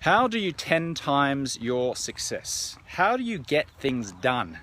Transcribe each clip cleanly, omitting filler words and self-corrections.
How do you 10 times your success? How do you get things done?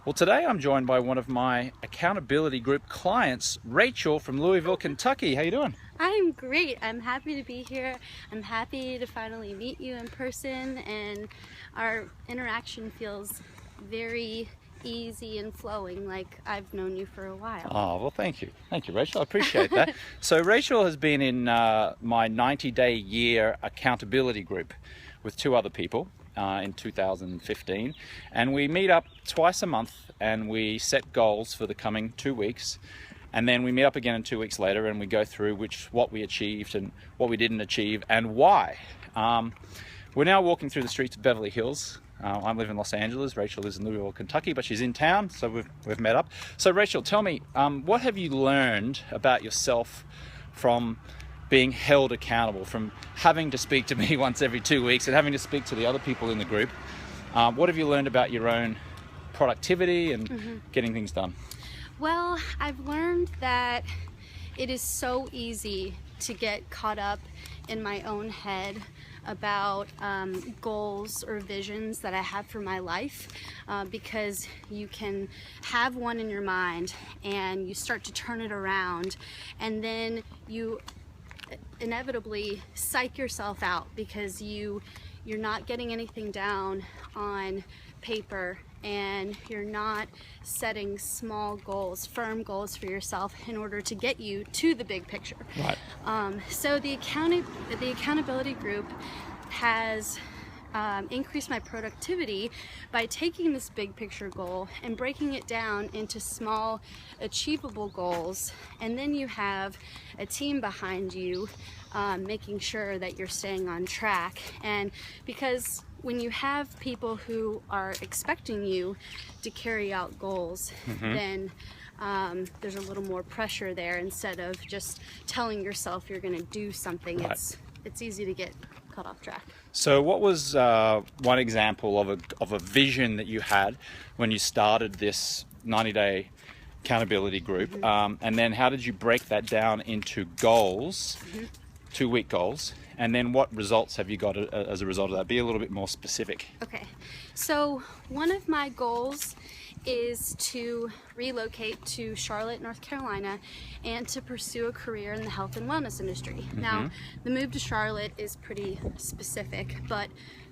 Well, today I'm joined by one of my accountability group clients, Rachel from Louisville, Kentucky. How you doing? I'm great. I'm happy to be here. I'm happy to finally meet you in person, and our interaction feels very easy and flowing, like I've known you for a while. Oh, well, thank you. Thank you, Rachel. I appreciate that. So Rachel has been in my 90-day year accountability group with two other people in 2015. And we meet up twice a month and we set goals for the coming 2 weeks. And then we meet up again 2 weeks later and we go through what we achieved and what we didn't achieve and why. We're now walking through the streets of Beverly Hills. I live in Los Angeles. Rachel lives in Louisville, Kentucky, but she's in town, so we've met up. So Rachel, tell me, what have you learned about yourself from being held accountable, from having to speak to me once every 2 weeks and having to speak to the other people in the group? What have you learned about your own productivity and getting things done? Well, I've learned that it is so easy to get caught up in my own head about goals or visions that I have for my life, because you can have one in your mind and you start to turn it around, and then you inevitably psych yourself out because you're not getting anything down on paper, and you're not setting small goals, firm goals for yourself in order to get you to the big picture. Right. So the accountability group has increased my productivity by taking this big picture goal and breaking it down into small achievable goals, and then you have a team behind you making sure that you're staying on track. And because when you have people who are expecting you to carry out goals, then there's a little more pressure there instead of just telling yourself you're going to do something. Right. It's easy to get caught off track. So what was one example of a vision that you had when you started this 90-day accountability group? And then how did you break that down into goals, 2-week goals? And then what results have you got as a result of that? Be a little bit more specific. Okay, so one of my goals is to relocate to Charlotte, North Carolina, and to pursue a career in the health and wellness industry. Now, the move to Charlotte is pretty specific, but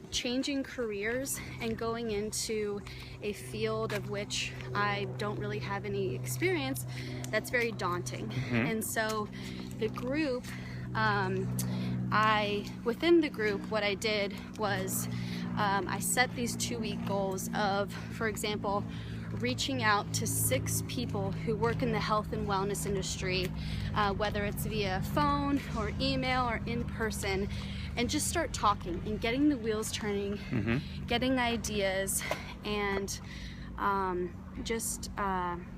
changing careers and going into a field of which I don't really have any experience, that's very daunting. And so the group, within the group, what I did was I set these 2-week goals of, for example, reaching out to 6 people who work in the health and wellness industry, whether it's via phone or email or in person, and just start talking and getting the wheels turning, getting ideas, and just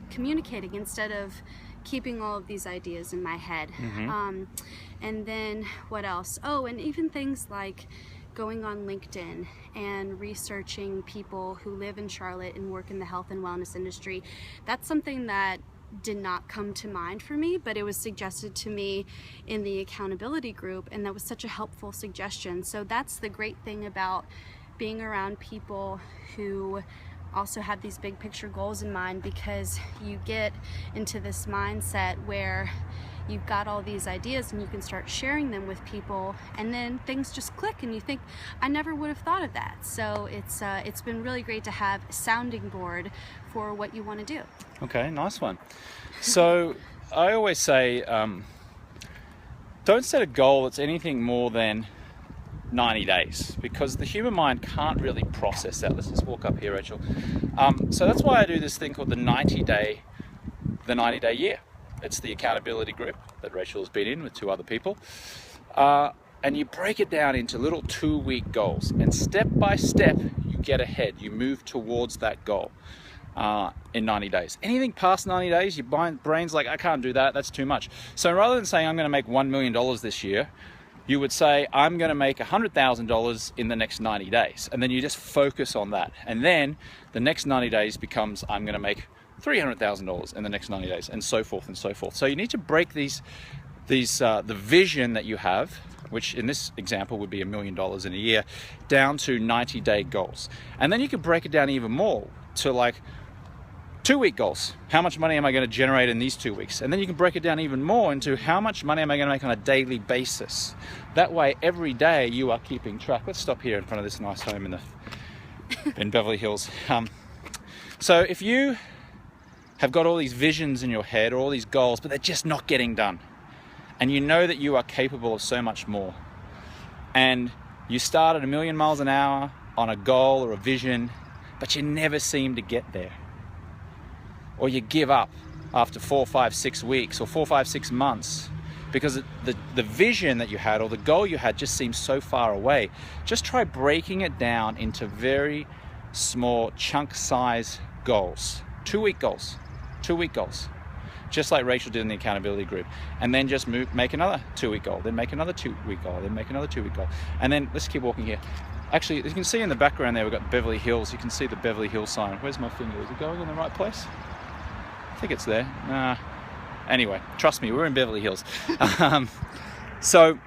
communicating instead of keeping all of these ideas in my head. And then what else? Oh, and even things like going on LinkedIn and researching people who live in Charlotte and work in the health and wellness industry. That's something that did not come to mind for me, but it was suggested to me in the accountability group, and that was such a helpful suggestion. So that's the great thing about being around people who also have these big picture goals in mind, because you get into this mindset where you've got all these ideas and you can start sharing them with people, and then things just click and you think, I never would have thought of that. So it's been really great to have a sounding board for what you want to do. Okay, nice one. So I always say, don't set a goal that's anything more than 90 days, because the human mind can't really process that. Let's just walk up here, Rachel. So that's why I do this thing called the 90-day year. It's the accountability group that Rachel has been in with 2 other people. And you break it down into little 2-week goals, and step by step you get ahead. You move towards that goal in 90 days. Anything past 90 days, your brain's like, I can't do that, that's too much. So rather than saying I'm going to make $1 million this year, you would say, I'm going to make $100,000 in the next 90 days. And then you just focus on that. And then the next 90 days becomes, I'm going to make $300,000 in the next 90 days, and so forth and so forth. So you need to break these the vision that you have, which in this example would be $1 million in a year, down to 90-day goals. And then you can break it down even more to like 2-week goals. How much money am I going to generate in these 2 weeks? And then you can break it down even more into how much money am I going to make on a daily basis. That way, every day you are keeping track. Let's stop here in front of this nice home in Beverly Hills. So if you have got all these visions in your head or all these goals, but they're just not getting done, and you know that you are capable of so much more, and you start at 1,000,000 miles an hour on a goal or a vision, but you never seem to get there, or you give up after 4, 5, 6 weeks or 4, 5, 6 months because the vision that you had or the goal you had just seems so far away, just try breaking it down into very small chunk size goals. 2-week goals, 2-week goals. Just like Rachel did in the accountability group, and then just make another 2-week goal, then make another 2-week goal, then make another 2-week goal, and then let's keep walking here. Actually, you can see in the background there we've got Beverly Hills. You can see the Beverly Hills sign. Where's my finger? Is it going in the right place? I think it's there. Anyway, trust me, we're in Beverly Hills. So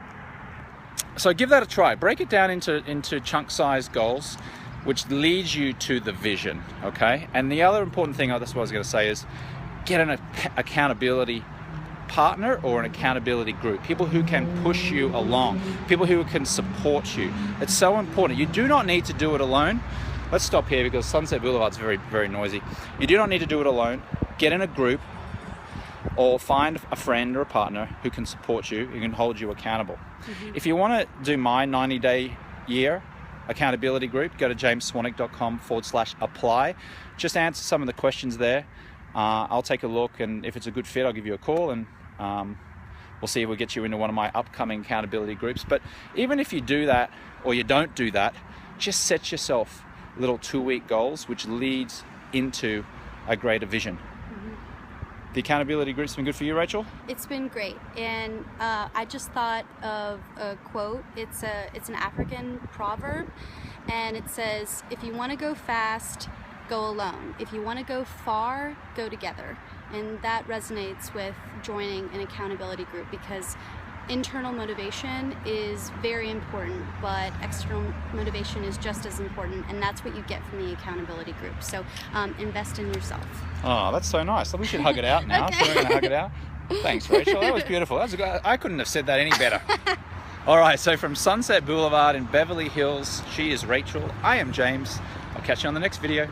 give that a try. Break it down into chunk-sized goals, which leads you to the vision. Okay. And the other important thing, that's what I was going to say, is get an accountability partner or an accountability group, people who can push you along, people who can support you. It's so important. You do not need to do it alone. Let's stop here because Sunset Boulevard's very, very noisy. You do not need to do it alone. Get in a group or find a friend or a partner who can support you, who can hold you accountable. If you want to do my 90-day year accountability group, go to jamesswanwick.com/apply. Just answer some of the questions there. I'll take a look, and if it's a good fit, I'll give you a call, and we'll see if we'll get you into one of my upcoming accountability groups. But even if you do that or you don't do that, just set yourself little 2-week goals, which leads into a greater vision. The accountability group's been good for you, Rachel? It's been great, and I just thought of a quote. It's an African proverb, and it says, "If you want to go fast, go alone. If you want to go far, go together." And that resonates with joining an accountability group, because internal motivation is very important, but external motivation is just as important, and that's what you get from the accountability group. So invest in yourself. Oh, that's so nice. We should hug it out now. Okay. So we're going to hug it out. Thanks, Rachel. That was beautiful. I couldn't have said that any better. All right, so from Sunset Boulevard in Beverly Hills, she is Rachel. I am James. I'll catch you on the next video.